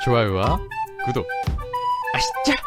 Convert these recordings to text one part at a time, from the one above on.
좋아요와 구독. 아시죠?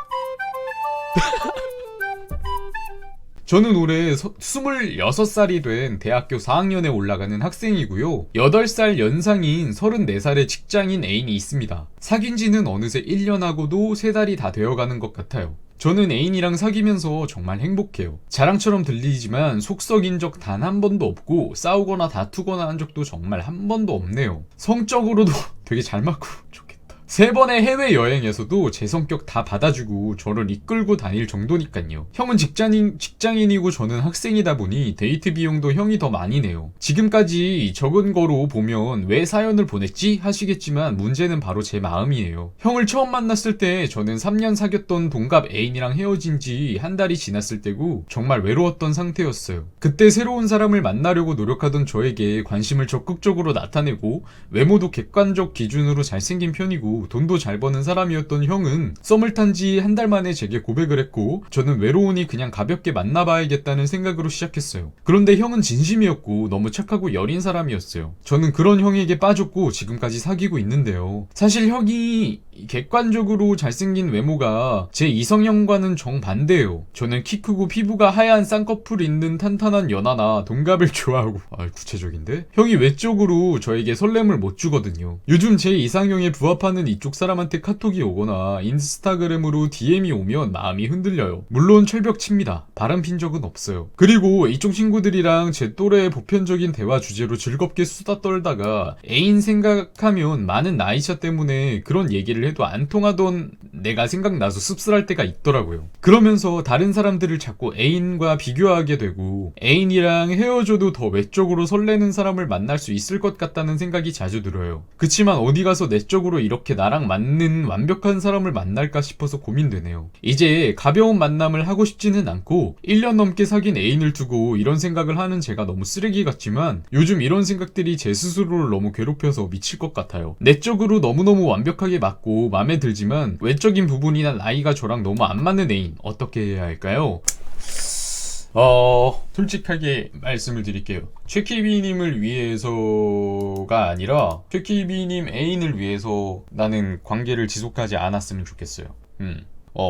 저는 올해 26살이 된 대학교 4학년에 올라가는 학생이고요. 8살 연상인 34살의 직장인 애인이 있습니다. 사귄 지는 어느새 1년하고도 3달이 다 되어가는 것 같아요. 저는 애인이랑 사귀면서 정말 행복해요. 자랑처럼 들리지만 속 썩인 적 단 한 번도 없고 싸우거나 다투거나 한 적도 정말 한 번도 없네요. 성적으로도 되게 잘 맞고 좋겠다. 3번의 해외여행에서도 제 성격 다 받아주고 저를 이끌고 다닐 정도니까요. 형은 직장인이고 저는 학생이다 보니 데이트 비용도 형이 더 많이 내요. 지금까지 적은 거로 보면 왜 사연을 보냈지 하시겠지만 문제는 바로 제 마음이에요. 형을 처음 만났을 때 저는 3년 사귀었던 동갑 애인이랑 헤어진 지 한 달이 지났을 때고 정말 외로웠던 상태였어요. 그때 새로운 사람을 만나려고 노력하던 저에게 관심을 적극적으로 나타내고 외모도 객관적 기준으로 잘생긴 편이고 돈도 잘 버는 사람이었던 형은 썸을 탄 지 한 달 만에 제게 고백을 했고 저는 외로우니 그냥 가볍게 만나봐야겠다는 생각으로 시작했어요. 그런데 형은 진심이었고 너무 착하고 여린 사람이었어요. 저는 그런 형에게 빠졌고 지금까지 사귀고 있는데요. 사실 형이 객관적으로 잘생긴 외모가 제 이성형과는 정반대예요. 저는 키 크고 피부가 하얀 쌍꺼풀 있는 탄탄한 연하나 동갑을 좋아하고 구체적인데? 형이 외적으로 저에게 설렘을 못 주거든요. 요즘 제 이상형에 부합하는 이쪽 사람한테 카톡이 오거나 인스타그램으로 DM이 오면 마음이 흔들려요. 물론 철벽 칩니다. 바람핀 적은 없어요. 그리고 이쪽 친구들이랑 제 또래의 보편적인 대화 주제로 즐겁게 수다 떨다가 애인 생각하면 많은 나이차 때문에 그런 얘기를 해도 안 통하던 내가 생각나서 씁쓸할 때가 있더라고요. 그러면서 다른 사람들을 자꾸 애인과 비교하게 되고 애인이랑 헤어져도 더 외적으로 설레는 사람을 만날 수 있을 것 같다는 생각이 자주 들어요. 그치만 어디 가서 내적으로 이렇게 나랑 맞는 완벽한 사람을 만날까 싶어서 고민되네요. 이제 가벼운 만남을 하고 싶지는 않고 1년 넘게 사귄 애인을 두고 이런 생각을 하는 제가 너무 쓰레기 같지만 요즘 이런 생각들이 제 스스로를 너무 괴롭혀서 미칠 것 같아요. 내적으로 너무너무 완벽하게 맞고 마음에 들지만 외적인 부분이나 나이가 저랑 너무 안 맞는 애인 어떻게 해야 할까요? 솔직하게 말씀을 드릴게요. 최키비님을 위해서가 아니라 최키비님 애인을 위해서 나는 관계를 지속하지 않았으면 좋겠어요.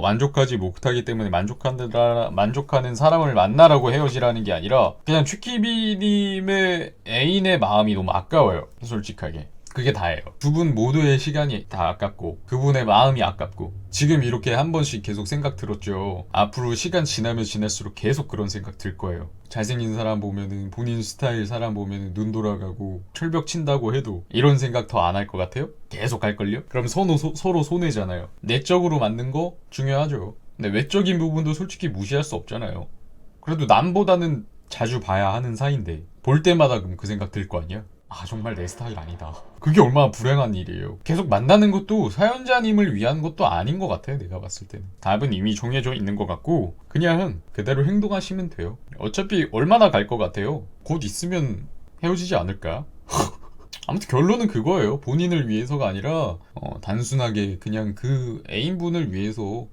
만족하지 못하기 때문에 만족하는 사람을 만나라고 헤어지라는 게 아니라 그냥 최키비님의 애인의 마음이 너무 아까워요. 솔직하게. 그게 다예요. 두 분 모두의 시간이 다 아깝고 그분의 마음이 아깝고 지금 이렇게 한 번씩 계속 생각 들었죠. 앞으로 시간 지나면 지날수록 계속 그런 생각 들 거예요. 잘생긴 사람 보면은 본인 스타일 사람 보면은 눈 돌아가고 철벽 친다고 해도 이런 생각 더 안 할 것 같아요? 계속 할걸요? 그럼 서로 손해잖아요. 내적으로 맞는 거 중요하죠. 근데 외적인 부분도 솔직히 무시할 수 없잖아요. 그래도 남보다는 자주 봐야 하는 사이인데 볼 때마다 그럼 그 생각 들 거 아니야? 정말 내 스타일 아니다. 그게 얼마나 불행한 일이에요. 계속 만나는 것도 사연자님을 위한 것도 아닌 것 같아요. 내가 봤을 때는. 답은 이미 정해져 있는 것 같고 그냥 그대로 행동하시면 돼요. 어차피 얼마나 갈 것 같아요. 곧 있으면 헤어지지 않을까? 아무튼 결론은 그거예요. 본인을 위해서가 아니라 단순하게 그냥 그 애인분을 위해서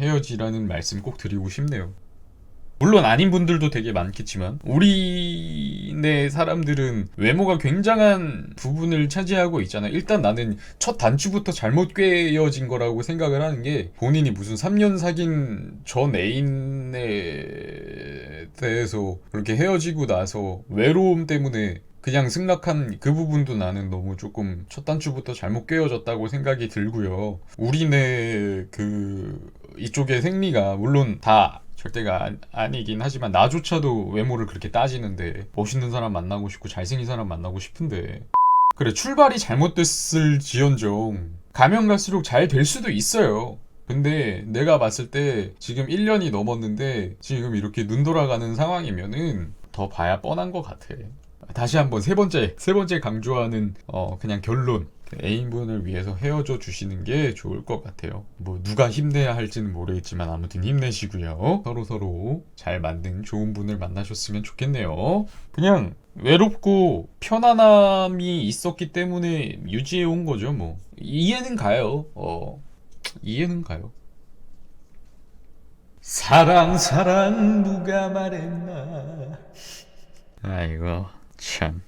헤어지라는 말씀 꼭 드리고 싶네요. 물론 아닌 분들도 되게 많겠지만 우리네 사람들은 외모가 굉장한 부분을 차지하고 있잖아. 일단 나는 첫 단추부터 잘못 꿰어진 거라고 생각을 하는 게 본인이 무슨 3년 사귄 전 애인에 대해서 그렇게 헤어지고 나서 외로움 때문에 그냥 승낙한 그 부분도 나는 너무 조금 첫 단추부터 잘못 꿰어졌다고 생각이 들고요. 우리네 이쪽의 생리가 물론 다 절대가 아니긴 하지만 나조차도 외모를 그렇게 따지는데 멋있는 사람 만나고 싶고 잘생긴 사람 만나고 싶은데 그래 출발이 잘못됐을 지언정 가면 갈수록 잘 될 수도 있어요. 근데 내가 봤을 때 지금 1년이 넘었는데 지금 이렇게 눈 돌아가는 상황이면은 더 봐야 뻔한 것 같아. 다시 한번 세 번째 강조하는 그냥 결론. 애인분을 위해서 헤어져 주시는 게 좋을 것 같아요. 뭐 누가 힘내야 할지는 모르겠지만 아무튼 힘내시고요. 서로 잘 맞는 좋은 분을 만나셨으면 좋겠네요. 그냥 외롭고 편안함이 있었기 때문에 유지해 온 거죠. 뭐 이해는 가요. 이해는 가요. 사랑 누가 말했나. 아이고 참.